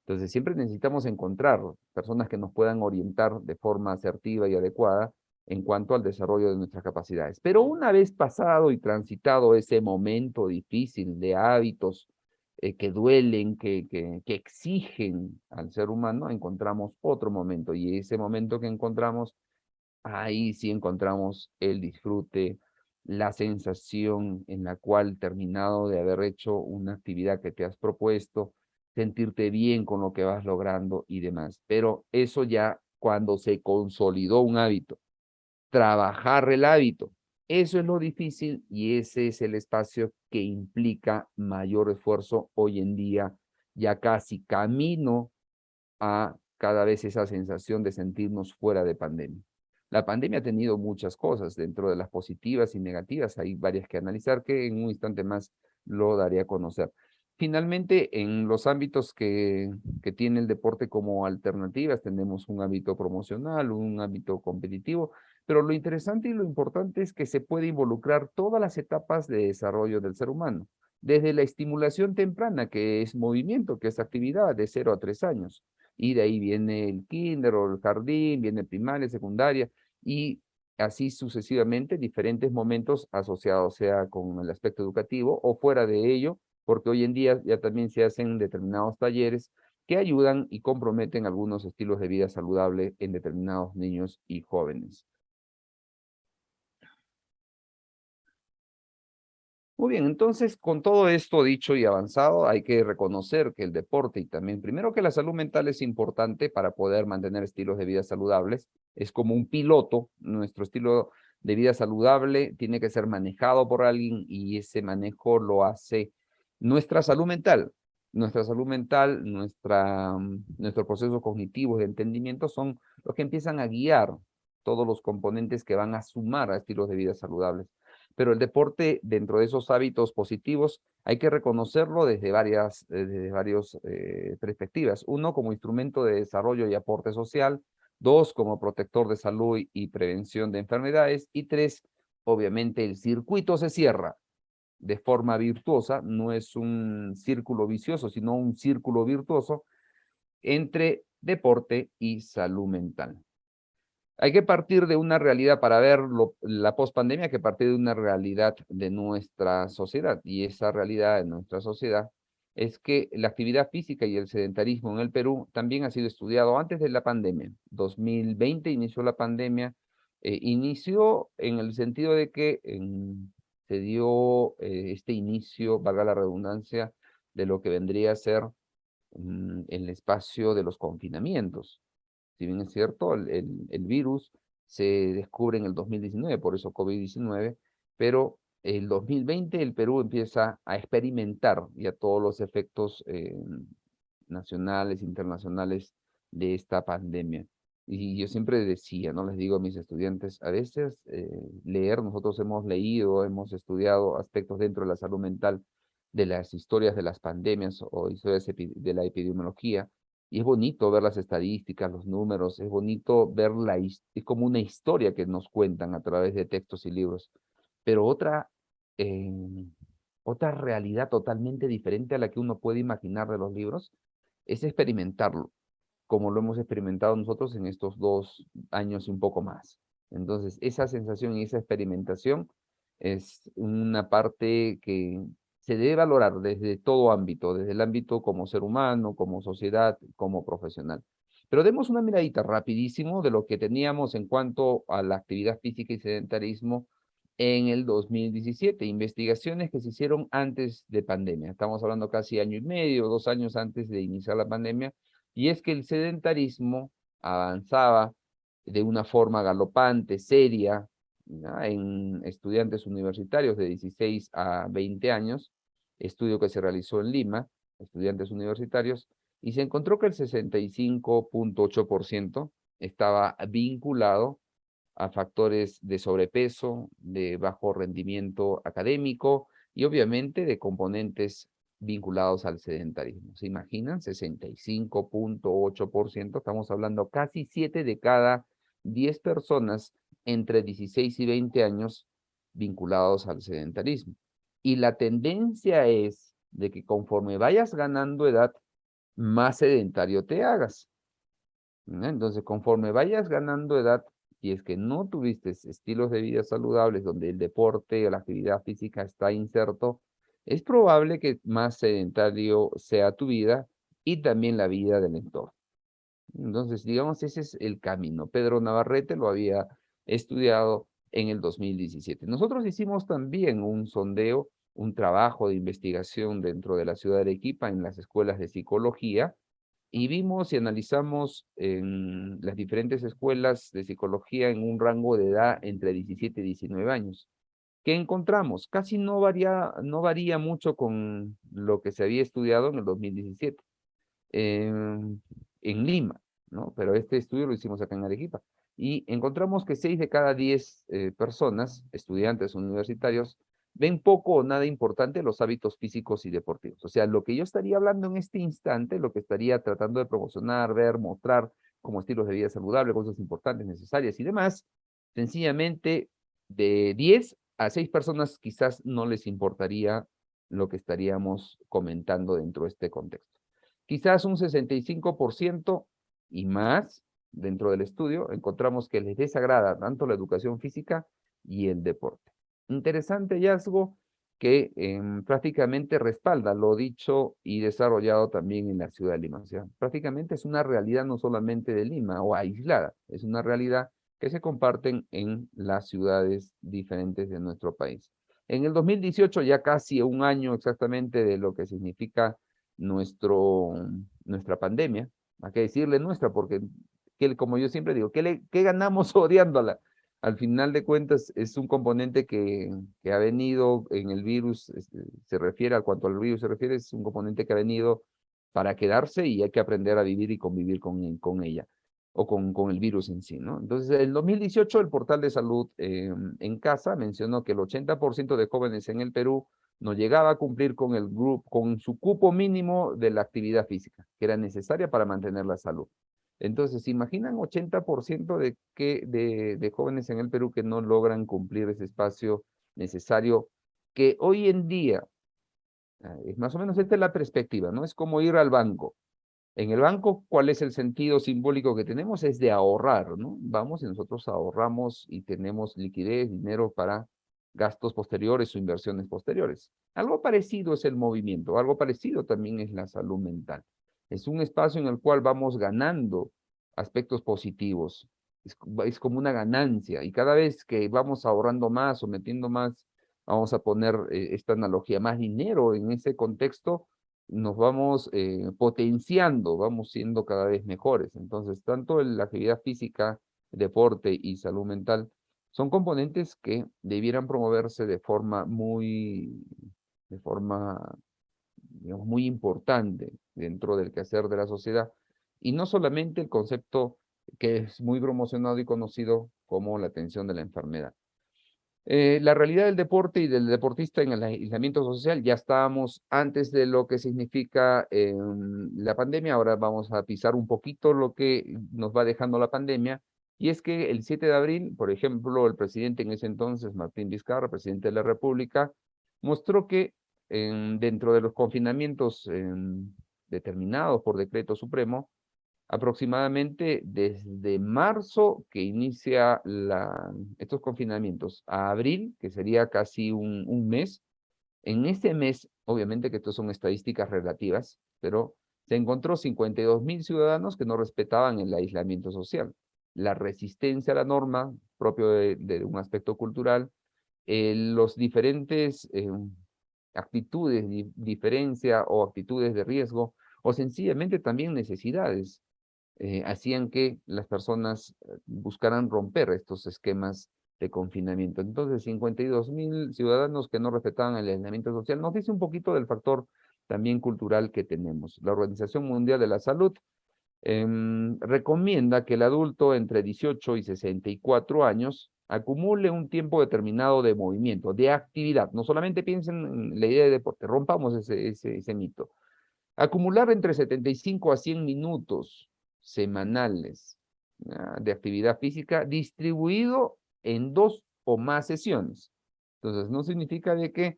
Entonces, siempre necesitamos encontrar personas que nos puedan orientar de forma asertiva y adecuada en cuanto al desarrollo de nuestras capacidades. Pero una vez pasado y transitado ese momento difícil de hábitos que duelen, que exigen al ser humano, encontramos otro momento. Y ese momento que encontramos, ahí sí encontramos el disfrute, la sensación en la cual, terminado de haber hecho una actividad que te has propuesto, sentirte bien con lo que vas logrando y demás. Pero eso ya cuando se consolidó un hábito, trabajar el hábito, eso es lo difícil y ese es el espacio que implica mayor esfuerzo hoy en día, ya casi camino a cada vez esa sensación de sentirnos fuera de pandemia. La pandemia ha tenido muchas cosas, dentro de las positivas y negativas, hay varias que analizar que en un instante más lo daré a conocer. Finalmente, en los ámbitos que tiene el deporte como alternativas, tenemos un ámbito promocional, un ámbito competitivo, pero lo interesante y lo importante es que se puede involucrar todas las etapas de desarrollo del ser humano, desde la estimulación temprana, que es movimiento, que es actividad de 0 a 3 años, y de ahí viene el kinder o el jardín, viene primaria, secundaria, y así sucesivamente diferentes momentos asociados, sea con el aspecto educativo o fuera de ello, porque hoy en día ya también se hacen determinados talleres que ayudan y comprometen algunos estilos de vida saludable en determinados niños y jóvenes. Muy bien, entonces con todo esto dicho y avanzado, hay que reconocer que el deporte y también, primero que la salud mental es importante para poder mantener estilos de vida saludables, es como un piloto, nuestro estilo de vida saludable tiene que ser manejado por alguien y ese manejo lo hace nuestra salud mental. Nuestra salud mental, nuestros procesos cognitivos de entendimiento son los que empiezan a guiar todos los componentes que van a sumar a estilos de vida saludables. Pero el deporte, dentro de esos hábitos positivos, hay que reconocerlo desde varias perspectivas. Uno, como instrumento de desarrollo y aporte social. Dos, como protector de salud y prevención de enfermedades. Y tres, obviamente el circuito se cierra de forma virtuosa, no es un círculo vicioso, sino un círculo virtuoso entre deporte y salud mental. Hay que partir de una realidad para ver la pospandemia, hay que partir de una realidad de nuestra sociedad. Y esa realidad de nuestra sociedad es que la actividad física y el sedentarismo en el Perú también ha sido estudiado antes de la pandemia. 2020 inició la pandemia, inició en el sentido de que se dio este inicio, valga la redundancia, de lo que vendría a ser el espacio de los confinamientos. Si bien es cierto, el virus se descubre en el 2019, por eso COVID-19, pero el 2020 el Perú empieza a experimentar ya todos los efectos nacionales, internacionales de esta pandemia. Y yo siempre decía, ¿no? Les digo a mis estudiantes, a veces leer, nosotros hemos leído, hemos estudiado aspectos dentro de la salud mental de las historias de las pandemias o historias de la epidemiología, y es bonito ver las estadísticas, los números, es bonito ver es como una historia que nos cuentan a través de textos y libros. Pero eh, otra realidad totalmente diferente a la que uno puede imaginar de los libros es experimentarlo, como lo hemos experimentado nosotros en estos 2 años y un poco más. Entonces, esa sensación y esa experimentación es una parte que se debe valorar desde todo ámbito, desde el ámbito como ser humano, como sociedad, como profesional. Pero demos una miradita rapidísimo de lo que teníamos en cuanto a la actividad física y sedentarismo en el 2017, investigaciones que se hicieron antes de pandemia. Estamos hablando casi año y medio, 2 años antes de iniciar la pandemia, y es que el sedentarismo avanzaba de una forma galopante, seria, ¿no? En estudiantes universitarios de 16 a 20 años, estudio que se realizó en Lima, estudiantes universitarios, y se encontró que el 65.8% estaba vinculado a factores de sobrepeso, de bajo rendimiento académico y obviamente de componentes vinculados al sedentarismo. ¿Se imaginan? 65.8%, estamos hablando casi 7 de cada 10 personas entre 16 y 20 años vinculados al sedentarismo. Y la tendencia es de que conforme vayas ganando edad, más sedentario te hagas. ¿No? Entonces, conforme vayas ganando edad, y es que no tuviste estilos de vida saludables donde el deporte o la actividad física está inserto, es probable que más sedentario sea tu vida y también la vida del entorno. Entonces, digamos, ese es el camino. Pedro Navarrete lo había estudiado en el 2017. Nosotros hicimos también un sondeo, un trabajo de investigación dentro de la ciudad de Arequipa en las escuelas de psicología, y vimos y analizamos en las diferentes escuelas de psicología en un rango de edad entre 17 y 19 años. ¿Qué encontramos? Casi no varía mucho con lo que se había estudiado en el 2017 en Lima, ¿no? Pero este estudio lo hicimos acá en Arequipa. Y encontramos que 6 de cada 10 personas, estudiantes universitarios, ven poco o nada importante los hábitos físicos y deportivos. O sea, lo que yo estaría hablando en este instante, lo que estaría tratando de promocionar, ver, mostrar como estilos de vida saludable, cosas importantes, necesarias y demás, sencillamente de 10 a 6 personas quizás no les importaría lo que estaríamos comentando dentro de este contexto. Quizás un 65% y más dentro del estudio encontramos que les desagrada tanto la educación física y el deporte. Interesante hallazgo que prácticamente respalda lo dicho y desarrollado también en la ciudad de Lima. O sea, prácticamente es una realidad no solamente de Lima o aislada, es una realidad que se comparten en las ciudades diferentes de nuestro país. En el 2018, ya casi un año exactamente de lo que significa nuestra pandemia, hay que decirle nuestra, porque como yo siempre digo, ¿qué ganamos odiándola? Al final de cuentas es un componente que ha venido en el virus, se refiere, a cuanto al virus se refiere, es un componente que ha venido para quedarse y hay que aprender a vivir y convivir con ella, o con el virus en sí, ¿no? Entonces, en el 2018, el portal de salud en casa mencionó que el 80% de jóvenes en el Perú no llegaba a cumplir con su cupo mínimo de la actividad física, que era necesaria para mantener la salud. Entonces, ¿se imaginan 80% de jóvenes en el Perú que no logran cumplir ese espacio necesario, que hoy en día, es más o menos esta es la perspectiva, ¿no? Es como ir al banco. En el banco, ¿cuál es el sentido simbólico que tenemos? Es de ahorrar, ¿no? Vamos y nosotros ahorramos y tenemos liquidez, dinero para gastos posteriores o inversiones posteriores. Algo parecido es el movimiento, algo parecido también es la salud mental. Es un espacio en el cual vamos ganando aspectos positivos. Es como una ganancia y cada vez que vamos ahorrando más o metiendo más, vamos a poner esta analogía, más dinero en ese contexto, nos vamos potenciando, vamos siendo cada vez mejores. Entonces, tanto la actividad física, deporte y salud mental son componentes que debieran promoverse de forma, digamos, muy importante dentro del quehacer de la sociedad. Y no solamente el concepto que es muy promocionado y conocido como la atención de la enfermedad. La realidad del deporte y del deportista en el aislamiento social, ya estábamos antes de lo que significa la pandemia, ahora vamos a pisar un poquito lo que nos va dejando la pandemia, y es que el 7 de abril, por ejemplo, el presidente en ese entonces, Martín Vizcarra, presidente de la República, mostró que dentro de los confinamientos determinados por decreto supremo, aproximadamente desde marzo que inicia estos confinamientos a abril, que sería casi un mes. En ese mes, obviamente que estos son estadísticas relativas, pero se encontró 52.000 ciudadanos que no respetaban el aislamiento social. La resistencia a la norma, propio de un aspecto cultural, los diferentes actitudes, diferencia o actitudes de riesgo, o sencillamente también necesidades, hacían que las personas buscaran romper estos esquemas de confinamiento. Entonces, 52.000 ciudadanos que no respetaban el aislamiento social nos dice un poquito del factor también cultural que tenemos. La Organización Mundial de la Salud recomienda que el adulto entre 18 y 64 años acumule un tiempo determinado de movimiento, de actividad. No solamente piensen en la idea de deporte, rompamos ese mito. Acumular entre 75 a 100 minutos semanales de actividad física distribuido en 2 o más sesiones. Entonces, no significa de que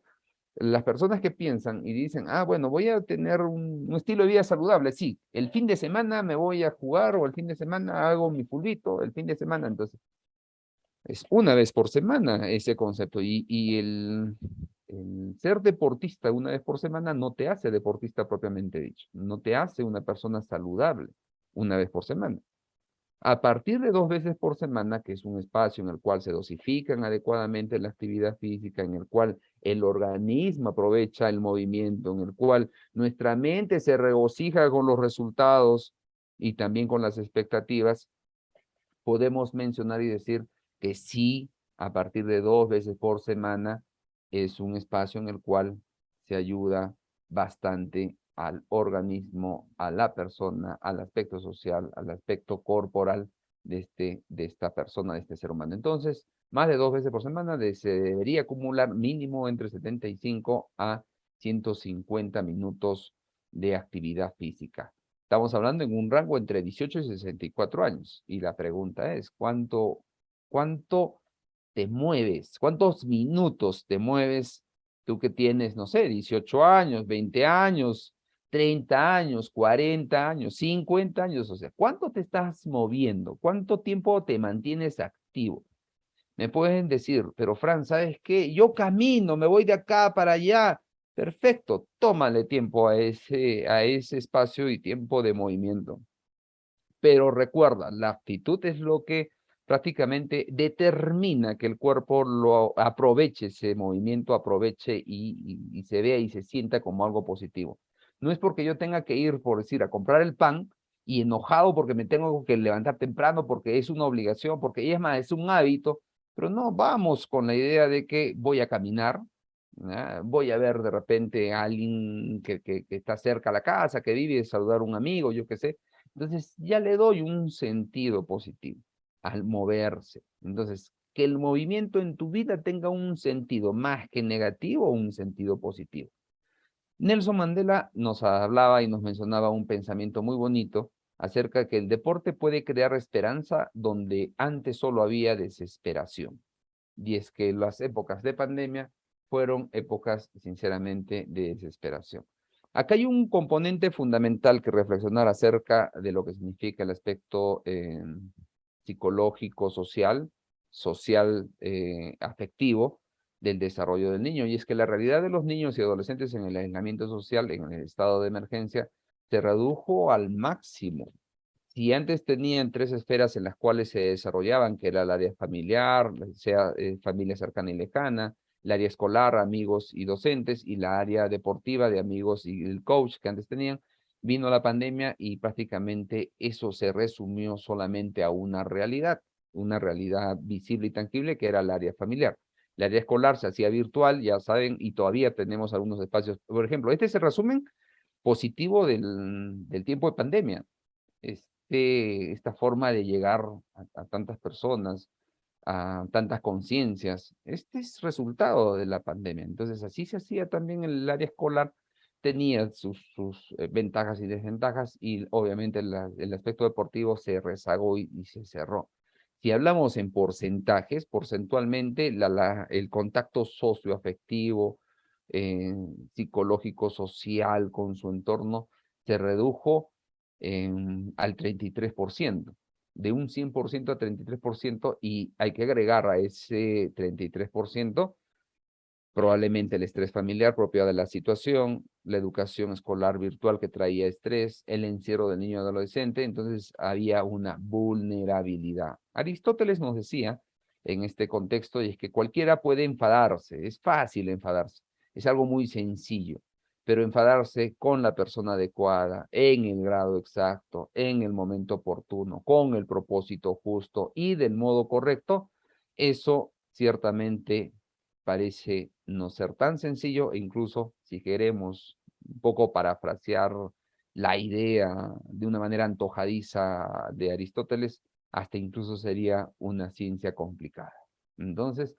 las personas que piensan y dicen, ah, bueno, voy a tener un estilo de vida saludable, sí, el fin de semana me voy a jugar o el fin de semana hago mi fulbito, el fin de semana, entonces, es una vez por semana ese concepto y el ser deportista una vez por semana no te hace deportista propiamente dicho, no te hace una persona saludable una vez por semana. A partir de 2 veces por semana, que es un espacio en el cual se dosifican adecuadamente la actividad física, en el cual el organismo aprovecha el movimiento, en el cual nuestra mente se regocija con los resultados y también con las expectativas, podemos mencionar y decir que sí, a partir de 2 veces por semana, es un espacio en el cual se ayuda bastante al organismo, a la persona, al aspecto social, al aspecto corporal de esta persona, de este ser humano. Entonces, más de 2 veces por semana se debería acumular mínimo entre 75 a 150 minutos de actividad física. Estamos hablando en un rango entre 18 y 64 años. Y la pregunta es, ¿cuánto te mueves? ¿Cuántos minutos te mueves tú que tienes, no sé, 18 años, 20 años, 30 años, 40 años, 50 años? O sea, ¿cuánto te estás moviendo? ¿Cuánto tiempo te mantienes activo? Me pueden decir, pero Fran, ¿sabes qué? Yo camino, me voy de acá para allá. Perfecto, tómale tiempo a ese espacio y tiempo de movimiento. Pero recuerda, la actitud es lo que prácticamente determina que el cuerpo lo aproveche ese movimiento, aproveche y se vea y se sienta como algo positivo. No es porque yo tenga que ir, por decir, a comprar el pan y enojado porque me tengo que levantar temprano, porque es una obligación, porque es más, es un hábito, pero no, vamos con la idea de que voy a caminar, voy a ver de repente a alguien que está cerca a la casa, que vive, saludar a un amigo, yo qué sé. Entonces ya le doy un sentido positivo al moverse. Entonces, que el movimiento en tu vida tenga un sentido más que negativo, un sentido positivo. Nelson Mandela nos hablaba y nos mencionaba un pensamiento muy bonito acerca de que el deporte puede crear esperanza donde antes solo había desesperación. Y es que las épocas de pandemia fueron épocas, sinceramente, de desesperación. Acá hay un componente fundamental que reflexionar acerca de lo que significa el aspecto psicológico, social, afectivo del desarrollo del niño. Y es que la realidad de los niños y adolescentes en el aislamiento social, en el estado de emergencia, se redujo al máximo. Si antes tenían 3 esferas en las cuales se desarrollaban, que era el área familiar, sea familia cercana y lejana, el área escolar, amigos y docentes, y la área deportiva de amigos y el coach que antes tenían, vino la pandemia y prácticamente eso se resumió solamente a una realidad visible y tangible que era el área familiar. El área escolar se hacía virtual, ya saben, y todavía tenemos algunos espacios. Por ejemplo, este es el resumen positivo del tiempo de pandemia. Esta forma de llegar a tantas personas, a tantas conciencias, este es resultado de la pandemia. Entonces, así se hacía también en el área escolar, tenía sus ventajas y desventajas, y obviamente el aspecto deportivo se rezagó y se cerró. Si hablamos en porcentajes, porcentualmente, el contacto socioafectivo, psicológico, social con su entorno, se redujo al 33%, de un 100% a 33%, y hay que agregar a ese 33% probablemente el estrés familiar propio de la situación, la educación escolar virtual que traía estrés, el encierro del niño y adolescente. Entonces había una vulnerabilidad. Aristóteles nos decía en este contexto, y es que cualquiera puede enfadarse, es fácil enfadarse, es algo muy sencillo, pero enfadarse con la persona adecuada, en el grado exacto, en el momento oportuno, con el propósito justo y del modo correcto, eso ciertamente parece no ser tan sencillo, e incluso si queremos un poco parafrasear la idea de una manera antojadiza de Aristóteles, hasta incluso sería una ciencia complicada. Entonces,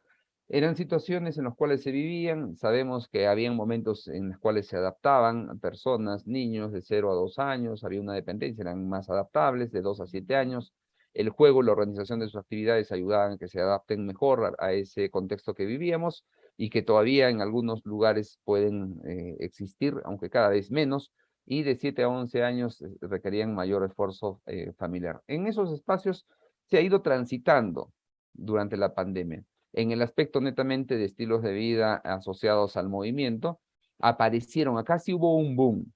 eran situaciones en las cuales se vivían, sabemos que había momentos en los cuales se adaptaban personas, niños de 0 a 2 años, había una dependencia, eran más adaptables, de 2 a 7 años. El juego y la organización de sus actividades ayudaban a que se adapten mejor a ese contexto que vivíamos y que todavía en algunos lugares pueden existir, aunque cada vez menos, y de 7 a 11 años requerían mayor esfuerzo familiar. En esos espacios se ha ido transitando durante la pandemia. En el aspecto netamente de estilos de vida asociados al movimiento, aparecieron, acá sí hubo un boom.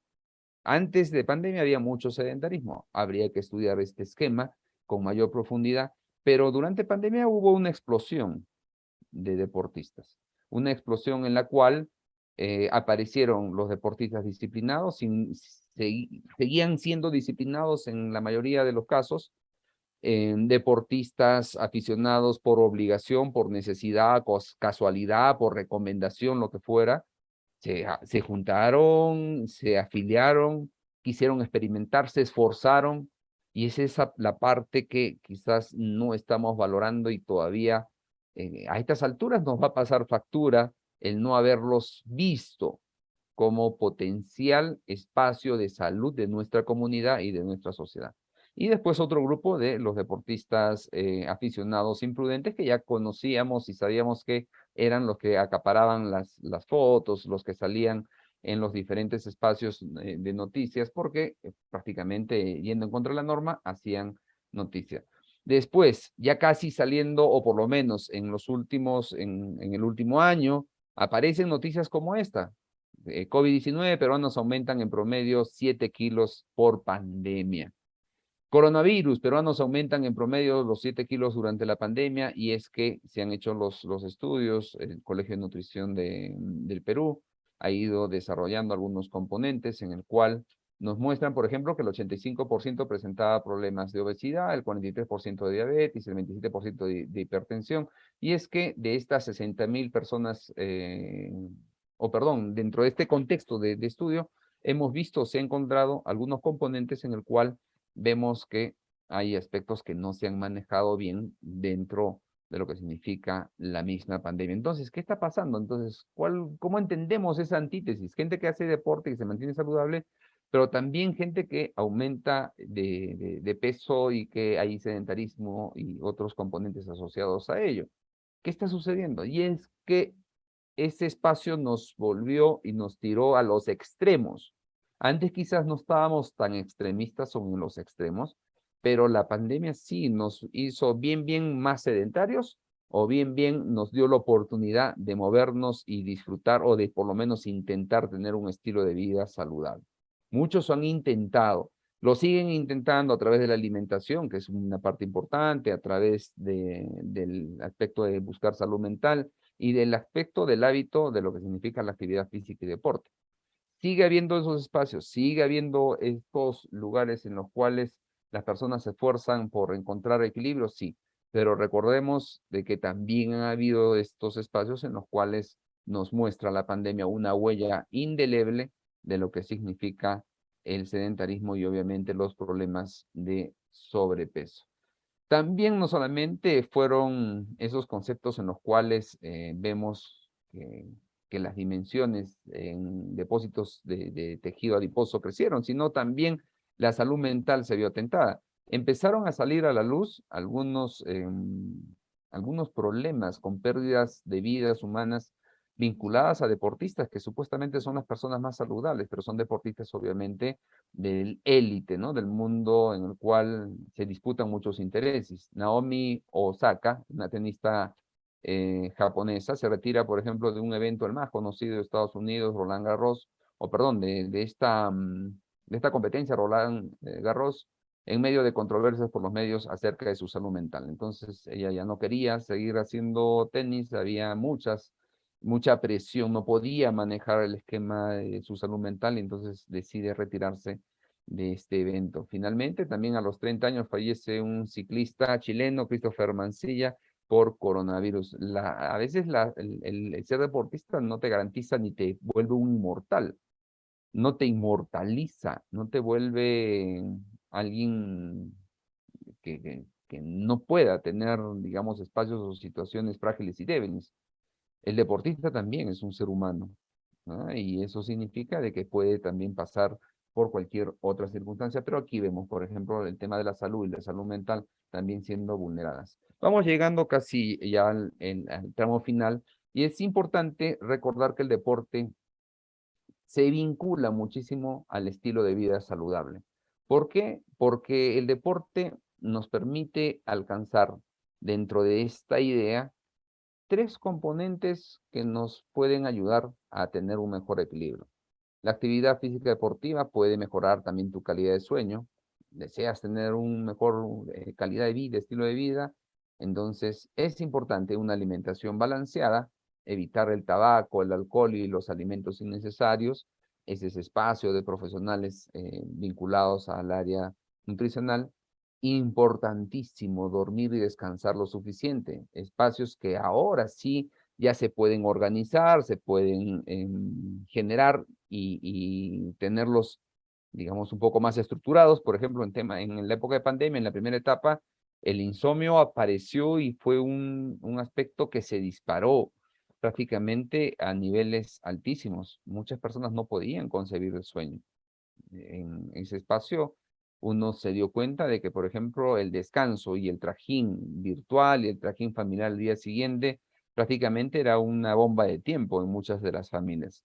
Antes de pandemia había mucho sedentarismo, habría que estudiar este esquema con mayor profundidad, pero durante pandemia hubo una explosión de deportistas, una explosión en la cual aparecieron los deportistas disciplinados, seguían siendo disciplinados en la mayoría de los casos, deportistas aficionados por obligación, por necesidad, casualidad, por recomendación, lo que fuera, se juntaron, se afiliaron, quisieron experimentar, se esforzaron, y es esa la parte que quizás no estamos valorando y todavía a estas alturas nos va a pasar factura el no haberlos visto como potencial espacio de salud de nuestra comunidad y de nuestra sociedad. Y después otro grupo de los deportistas aficionados imprudentes que ya conocíamos y sabíamos que eran los que acaparaban las fotos, los que salían en los diferentes espacios de noticias, porque prácticamente yendo en contra de la norma, hacían noticia. Después, ya casi saliendo, o por lo menos en los últimos, en el último año, aparecen noticias como esta. COVID-19, peruanos aumentan en promedio 7 kilos por pandemia. Coronavirus, peruanos aumentan en promedio los 7 kilos durante la pandemia, y es que se han hecho los estudios, el Colegio de Nutrición del Perú ha ido desarrollando algunos componentes en el cual nos muestran, por ejemplo, que el 85% presentaba problemas de obesidad, el 43% de diabetes, el 27% de hipertensión, y es que de estas 60.000 personas, o perdón, dentro de este contexto de estudio, hemos visto, se han encontrado algunos componentes en el cual vemos que hay aspectos que no se han manejado bien dentro de lo que significa la misma pandemia. Entonces, ¿qué está pasando? Entonces, ¿cómo entendemos esa antítesis? Gente que hace deporte y que se mantiene saludable, pero también gente que aumenta de peso y que hay sedentarismo y otros componentes asociados a ello. ¿Qué está sucediendo? Y es que ese espacio nos volvió y nos tiró a los extremos. Antes quizás no estábamos tan extremistas o en los extremos, pero la pandemia sí nos hizo bien más sedentarios, o bien nos dio la oportunidad de movernos y disfrutar, o de por lo menos intentar tener un estilo de vida saludable. Muchos han intentado, lo siguen intentando a través de la alimentación, que es una parte importante, a través del aspecto de buscar salud mental, y del aspecto del hábito de lo que significa la actividad física y deporte. Sigue habiendo esos espacios, sigue habiendo estos lugares en los cuales las personas se esfuerzan por encontrar equilibrio, sí, pero recordemos de que también ha habido estos espacios en los cuales nos muestra la pandemia una huella indeleble de lo que significa el sedentarismo y obviamente los problemas de sobrepeso. También no solamente fueron esos conceptos en los cuales vemos que las dimensiones en depósitos de tejido adiposo crecieron, sino también la salud mental se vio atentada. Empezaron a salir a la luz algunos problemas con pérdidas de vidas humanas vinculadas a deportistas que supuestamente son las personas más saludables, pero son deportistas obviamente del élite, ¿no? Del mundo en el cual se disputan muchos intereses. Naomi Osaka, una tenista japonesa, se retira, por ejemplo, de un evento el más conocido de Estados Unidos, Roland Garros, o perdón, de esta competencia, Roland Garros, en medio de controversias por los medios acerca de su salud mental. Entonces ella ya no quería seguir haciendo tenis, había mucha presión, no podía manejar el esquema de su salud mental y entonces decide retirarse de este evento. Finalmente, también a los 30 años fallece un ciclista chileno, Christopher Mancilla, por coronavirus. A veces el ser deportista no te garantiza ni te vuelve un inmortal, no te inmortaliza, no te vuelve alguien que no pueda tener, digamos, espacios o situaciones frágiles y débiles. El deportista también es un ser humano, ¿no? Y eso significa de que puede también pasar por cualquier otra circunstancia, pero aquí vemos, por ejemplo, el tema de la salud y la salud mental también siendo vulneradas. Vamos llegando casi ya al tramo final y es importante recordar que el deporte se vincula muchísimo al estilo de vida saludable. ¿Por qué? Porque el deporte nos permite alcanzar dentro de esta idea tres componentes que nos pueden ayudar a tener un mejor equilibrio. La actividad física deportiva puede mejorar también tu calidad de sueño. Deseas tener un mejor calidad de vida, estilo de vida, entonces es importante una alimentación balanceada, evitar el tabaco, el alcohol y los alimentos innecesarios. Ese es espacio de profesionales vinculados al área nutricional. Importantísimo dormir y descansar lo suficiente. Espacios que ahora sí ya se pueden organizar, se pueden generar y tenerlos, digamos, un poco más estructurados. Por ejemplo, en la época de pandemia, en la primera etapa, el insomnio apareció y fue un aspecto que se disparó prácticamente a niveles altísimos. Muchas personas no podían concebir el sueño. En ese espacio uno se dio cuenta de que, por ejemplo, el descanso y el trajín virtual y el trajín familiar al día siguiente prácticamente era una bomba de tiempo en muchas de las familias.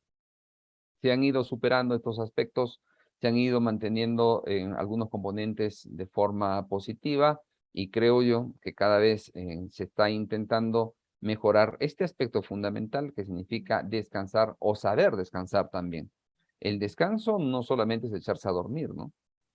Se han ido superando estos aspectos, se han ido manteniendo en algunos componentes de forma positiva y creo yo que cada vez se está intentando mejorar este aspecto fundamental que significa descansar o saber descansar también. El descanso no solamente es echarse a dormir, ¿no?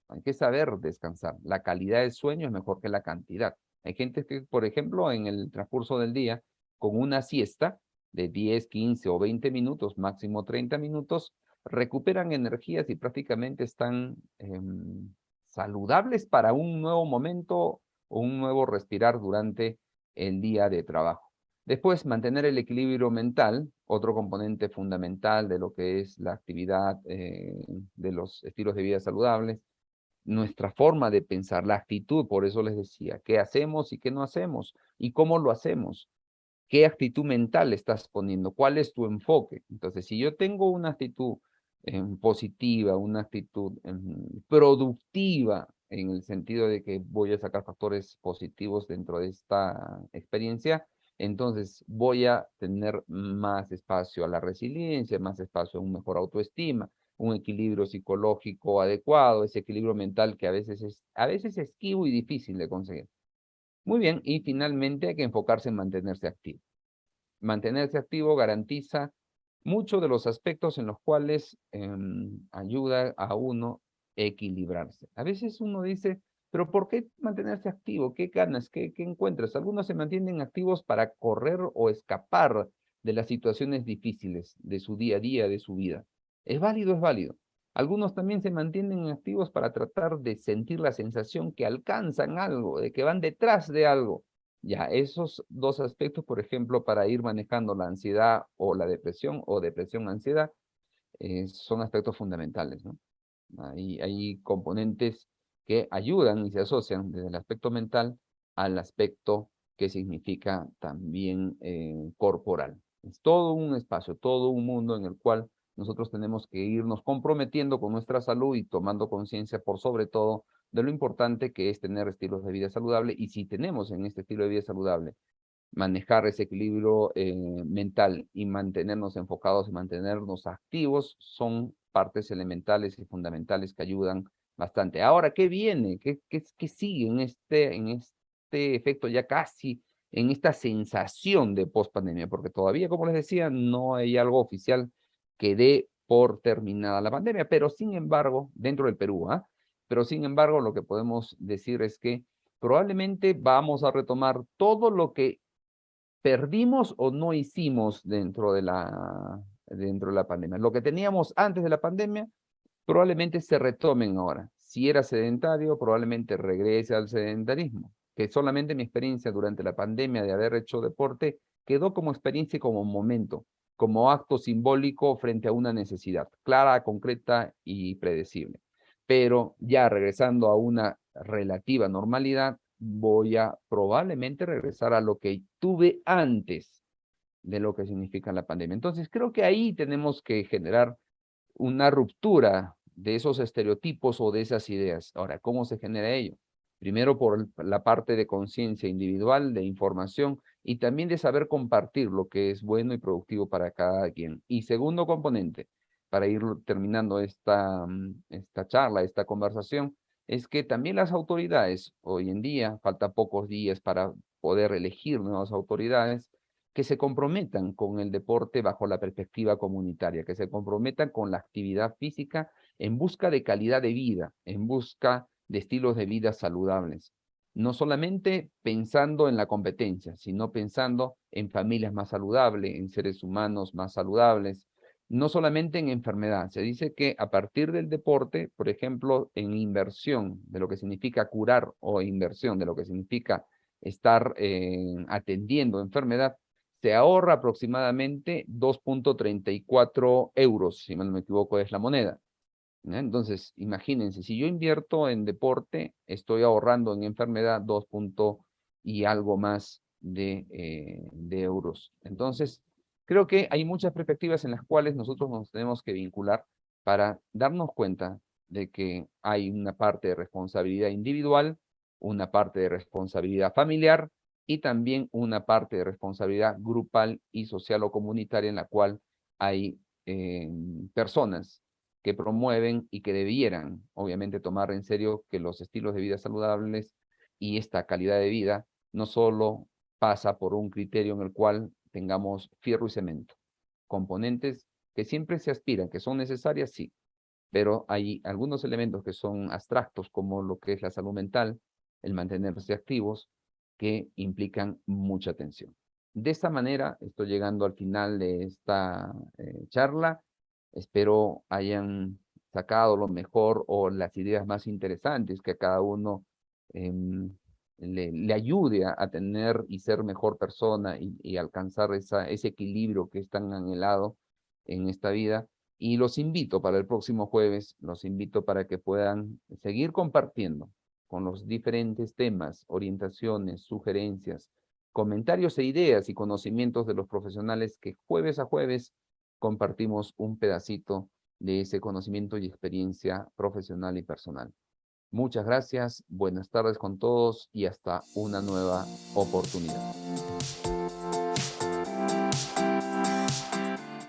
Hay que saber descansar. La calidad del sueño es mejor que la cantidad. Hay gente que, por ejemplo, en el transcurso del día, con una siesta de 10, 15 o 20 minutos, máximo 30 minutos, recuperan energías y prácticamente están saludables para un nuevo momento o un nuevo respirar durante el día de trabajo. Después, mantener el equilibrio mental, otro componente fundamental de lo que es la actividad de los estilos de vida saludables, nuestra forma de pensar, la actitud, por eso les decía, qué hacemos y qué no hacemos, y cómo lo hacemos, qué actitud mental estás poniendo, cuál es tu enfoque. Entonces, si yo tengo una actitud positiva, una actitud productiva, en el sentido de que voy a sacar factores positivos dentro de esta experiencia, entonces voy a tener más espacio a la resiliencia, más espacio a un mejor autoestima, un equilibrio psicológico adecuado, ese equilibrio mental que a veces es esquivo y difícil de conseguir. Muy bien, y finalmente hay que enfocarse en mantenerse activo. Mantenerse activo garantiza muchos de los aspectos en los cuales ayuda a uno equilibrarse. A veces uno dice, pero ¿por qué mantenerse activo? ¿Qué ganas? ¿Qué encuentras? Algunos se mantienen activos para correr o escapar de las situaciones difíciles de su día a día, de su vida. Es válido, es válido. Algunos también se mantienen activos para tratar de sentir la sensación que alcanzan algo, de que van detrás de algo. Ya, esos dos aspectos, por ejemplo, para ir manejando la ansiedad o la depresión o depresión-ansiedad, son aspectos fundamentales, ¿no? Hay componentes que ayudan y se asocian desde el aspecto mental al aspecto que significa también corporal. Es todo un espacio, todo un mundo en el cual nosotros tenemos que irnos comprometiendo con nuestra salud y tomando conciencia por sobre todo de lo importante que es tener estilos de vida saludable y si tenemos en este estilo de vida saludable manejar ese equilibrio mental y mantenernos enfocados y mantenernos activos son partes elementales y fundamentales que ayudan bastante. Ahora, ¿qué viene? ¿Qué sigue en este efecto ya casi, en esta sensación de post-pandemia? Porque todavía, como les decía, no hay algo oficial que dé por terminada la pandemia, pero sin embargo, dentro del Perú, pero sin embargo lo que podemos decir es que probablemente vamos a retomar todo lo que perdimos o no hicimos dentro de la pandemia. Lo que teníamos antes de la pandemia probablemente se retomen ahora. Si era sedentario, probablemente regrese al sedentarismo, que solamente mi experiencia durante la pandemia de haber hecho deporte quedó como experiencia y como momento, como acto simbólico frente a una necesidad clara, concreta y predecible. Pero ya regresando a una relativa normalidad, voy a probablemente regresar a lo que tuve antes de lo que significa la pandemia. Entonces, creo que ahí tenemos que generar una ruptura de esos estereotipos o de esas ideas. Ahora, ¿cómo se genera ello? Primero por la parte de conciencia individual, de información y también de saber compartir lo que es bueno y productivo para cada quien. Y segundo componente, para ir terminando esta charla, esta conversación, es que también las autoridades, hoy en día, falta pocos días para poder elegir nuevas autoridades, que se comprometan con el deporte bajo la perspectiva comunitaria, que se comprometan con la actividad física en busca de calidad de vida, en busca de estilos de vida saludables. No solamente pensando en la competencia, sino pensando en familias más saludables, en seres humanos más saludables, no solamente en enfermedad. Se dice que a partir del deporte, por ejemplo, en inversión de lo que significa curar o inversión de lo que significa estar atendiendo enfermedad, se ahorra aproximadamente 2.34 euros, si mal no me equivoco es la moneda. ¿Ya? Entonces, imagínense, si yo invierto en deporte, estoy ahorrando en enfermedad 2 y algo más de euros. Entonces, creo que hay muchas perspectivas en las cuales nosotros nos tenemos que vincular para darnos cuenta de que hay una parte de responsabilidad individual, una parte de responsabilidad familiar y también una parte de responsabilidad grupal y social o comunitaria en la cual hay personas que promueven y que debieran, obviamente, tomar en serio que los estilos de vida saludables y esta calidad de vida no solo pasa por un criterio en el cual tengamos fierro y cemento, componentes que siempre se aspiran, que son necesarias, sí, pero hay algunos elementos que son abstractos, como lo que es la salud mental, el mantenerse activos, que implican mucha atención. De esta manera estoy llegando al final de esta charla. Espero hayan sacado lo mejor o las ideas más interesantes que a cada uno le ayude a tener y ser mejor persona y alcanzar ese equilibrio que es tan anhelado en esta vida. Y los invito para el próximo jueves, los invito para que puedan seguir compartiendo con los diferentes temas, orientaciones, sugerencias, comentarios e ideas y conocimientos de los profesionales que jueves a jueves compartimos un pedacito de ese conocimiento y experiencia profesional y personal. Muchas gracias, buenas tardes con todos y hasta una nueva oportunidad.